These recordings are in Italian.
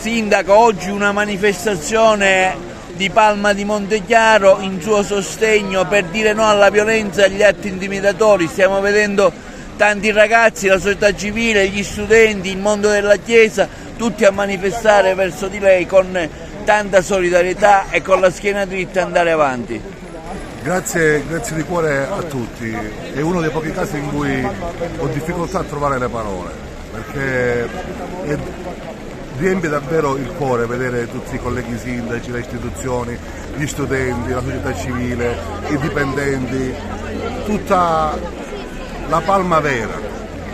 Sindaco, oggi una manifestazione di Palma di Montechiaro in suo sostegno per dire no alla violenza e agli atti intimidatori. Stiamo vedendo tanti ragazzi, la società civile, gli studenti, il mondo della Chiesa, tutti a manifestare verso di lei con tanta solidarietà e con la schiena dritta andare avanti. Grazie di cuore a tutti. È uno dei pochi casi in cui ho difficoltà a trovare le parole, perché riempie davvero il cuore vedere tutti i colleghi sindaci, le istituzioni, gli studenti, la società civile, i dipendenti, tutta la Palma vera,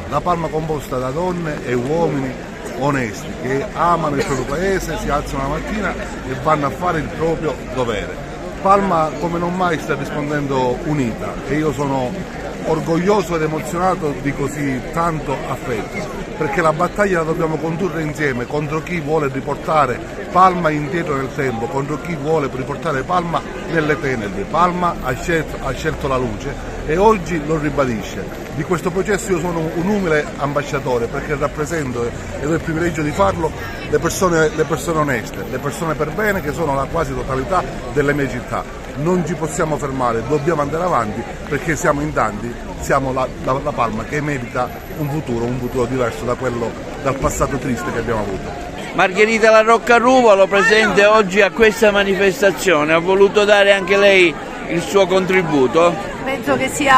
la Palma composta da donne e uomini onesti che amano il proprio paese, si alzano la mattina e vanno a fare il proprio dovere. Palma come non mai sta rispondendo unita e io sono orgoglioso ed emozionato di così tanto affetto, perché la battaglia la dobbiamo condurre insieme contro chi vuole riportare Palma indietro nel tempo, contro chi vuole riportare Palma nelle tenebre. Palma ha scelto la luce e oggi lo ribadisce. Di questo processo io sono un umile ambasciatore, perché rappresento, ed ho il privilegio di farlo, le persone oneste, le persone per bene, che sono la quasi totalità delle mie città. Non ci possiamo fermare, dobbiamo andare avanti, perché siamo in tanti, siamo la Palma che merita un futuro diverso dal passato triste che abbiamo avuto. Margherita La Roccaruvolo, presente oggi a questa manifestazione, ha voluto dare anche lei il suo contributo? Penso che sia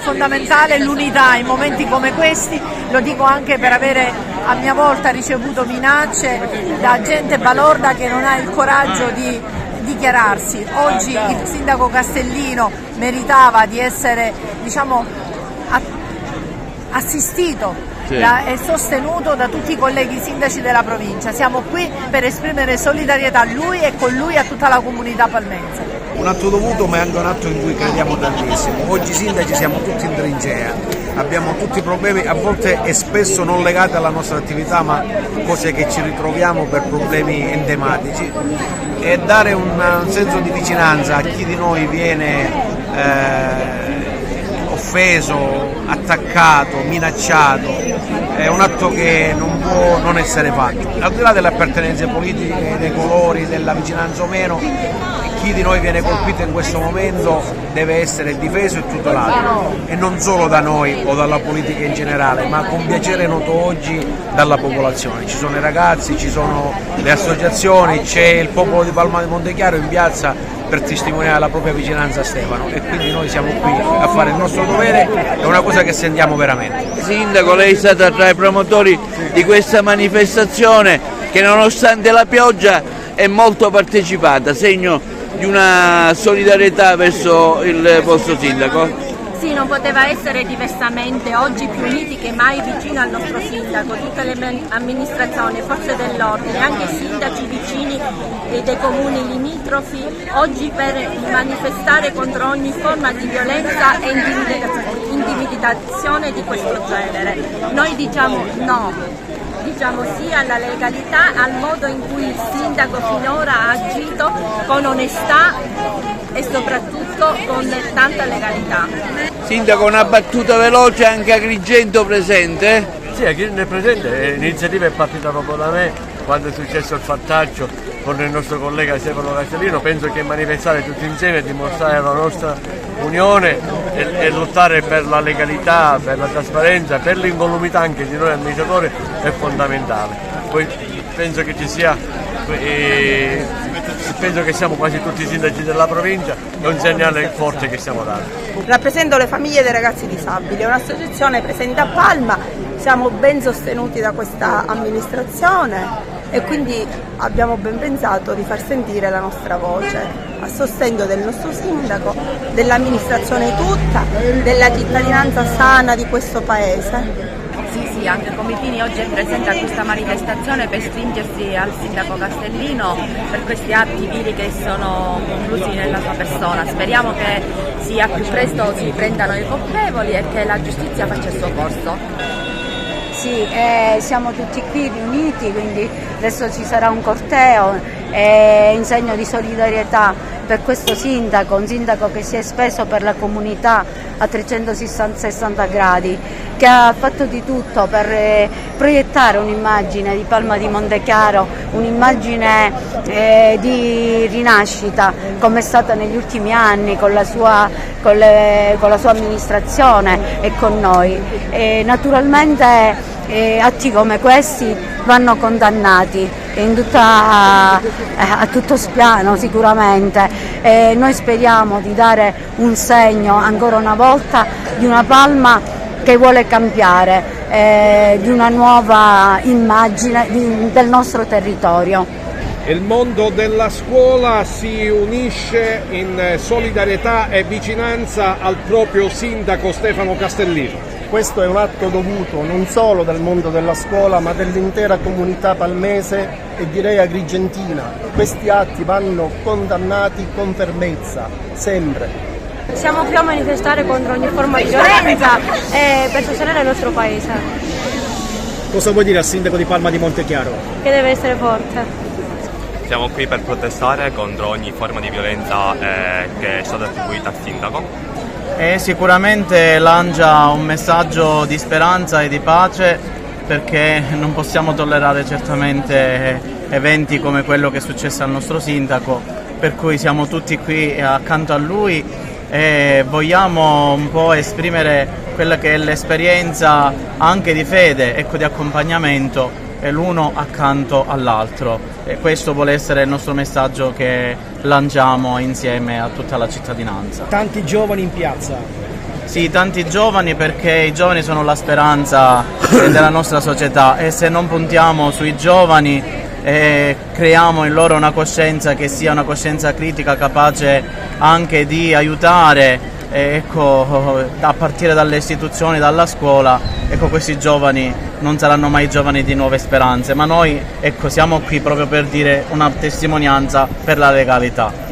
fondamentale l'unità in momenti come questi, lo dico anche per avere a mia volta ricevuto minacce da gente balorda che non ha il coraggio di dichiararsi. Oggi il sindaco Castellino meritava di essere, assistito e sostenuto da tutti i colleghi sindaci della provincia. Siamo qui per esprimere solidarietà a lui e con lui a tutta la comunità palmense. Un atto dovuto, ma è anche un atto in cui crediamo tantissimo. Oggi i sindaci siamo tutti in trincea, abbiamo tutti problemi, a volte e spesso non legati alla nostra attività, ma cose che ci ritroviamo per problemi endematici, e dare un senso di vicinanza a chi di noi viene offeso, attaccato, minacciato, è un atto che non può non essere fatto. Al di là delle appartenenze politiche, dei colori, della vicinanza o meno, chi di noi viene colpito in questo momento deve essere difeso e tutelato, e non solo da noi o dalla politica in generale, ma con piacere noto oggi dalla popolazione. Ci sono i ragazzi, ci sono le associazioni, c'è il popolo di Palma di Montechiaro in piazza per testimoniare la propria vicinanza a Stefano, e quindi noi siamo qui a fare il nostro dovere, è una cosa che sentiamo veramente. Sindaco, lei è stata tra i promotori di questa manifestazione che nonostante la pioggia è molto partecipata, segno di una solidarietà verso il vostro sindaco? Sì, non poteva essere diversamente, oggi più uniti che mai vicino al nostro sindaco, tutte le amministrazioni, forze dell'ordine, anche i sindaci vicini dei comuni limitrofi, oggi per manifestare contro ogni forma di violenza e intimidazione di questo genere. Noi diciamo no. Diciamo sì alla legalità, al modo in cui il sindaco finora ha agito con onestà e soprattutto con tanta legalità. Sindaco, una battuta veloce, anche Agrigento presente? Sì, nel presente l'iniziativa è partita proprio da me quando è successo il fattaccio con il nostro collega Stefano Castellino. Penso che manifestare tutti insieme e dimostrare la nostra unione e lottare per la legalità, per la trasparenza, per l'incolumità anche di noi amministratori è fondamentale. Poi penso che penso che siamo quasi tutti i sindaci della provincia, è un segnale forte che stiamo dando. Rappresento le famiglie dei ragazzi disabili, è un'associazione presente a Palma, siamo ben sostenuti da questa amministrazione e quindi abbiamo ben pensato di far sentire la nostra voce a sostegno del nostro sindaco, dell'amministrazione tutta, della cittadinanza sana di questo paese. Sì, anche Comitini oggi è presente a questa manifestazione per stringersi al sindaco Castellino per questi atti vili che sono conclusi nella sua persona. Speriamo che sia più presto si prendano i colpevoli e che la giustizia faccia il suo corso. Sì, siamo tutti qui riuniti, quindi adesso ci sarà un corteo in segno di solidarietà per questo sindaco, un sindaco che si è speso per la comunità a 360 gradi, che ha fatto di tutto per proiettare un'immagine di Palma di Montechiaro, un'immagine di rinascita come è stata negli ultimi anni con la sua amministrazione e con noi. Naturalmente atti come questi vanno condannati a tutto spiano sicuramente. Noi speriamo di dare un segno ancora una volta di una Palma che vuole cambiare, di una nuova immagine del nostro territorio. Il mondo della scuola si unisce in solidarietà e vicinanza al proprio sindaco Stefano Castellino. Questo è un atto dovuto non solo del mondo della scuola ma dell'intera comunità palmese e direi agrigentina. Questi atti vanno condannati con fermezza, sempre. Siamo qui a manifestare contro ogni forma di violenza e per sostenere il nostro paese. Cosa vuoi dire al sindaco di Palma di Montechiaro? Che deve essere forte. Siamo qui per protestare contro ogni forma di violenza che è stata attribuita al sindaco. E sicuramente lancia un messaggio di speranza e di pace, perché non possiamo tollerare certamente eventi come quello che è successo al nostro sindaco, per cui siamo tutti qui accanto a lui e vogliamo un po' esprimere quella che è l'esperienza anche di fede, ecco, di accompagnamento, e l'uno accanto all'altro, e questo vuole essere il nostro messaggio che lanciamo insieme a tutta la cittadinanza. Tanti giovani in piazza. Sì, tanti giovani, perché i giovani sono la speranza della nostra società, e se non puntiamo sui giovani e creiamo in loro una coscienza che sia una coscienza critica, capace anche di aiutare, ecco, a partire dalle istituzioni, dalla scuola, ecco, questi giovani non saranno mai giovani di nuove speranze, ma noi, ecco, siamo qui proprio per dire una testimonianza per la legalità.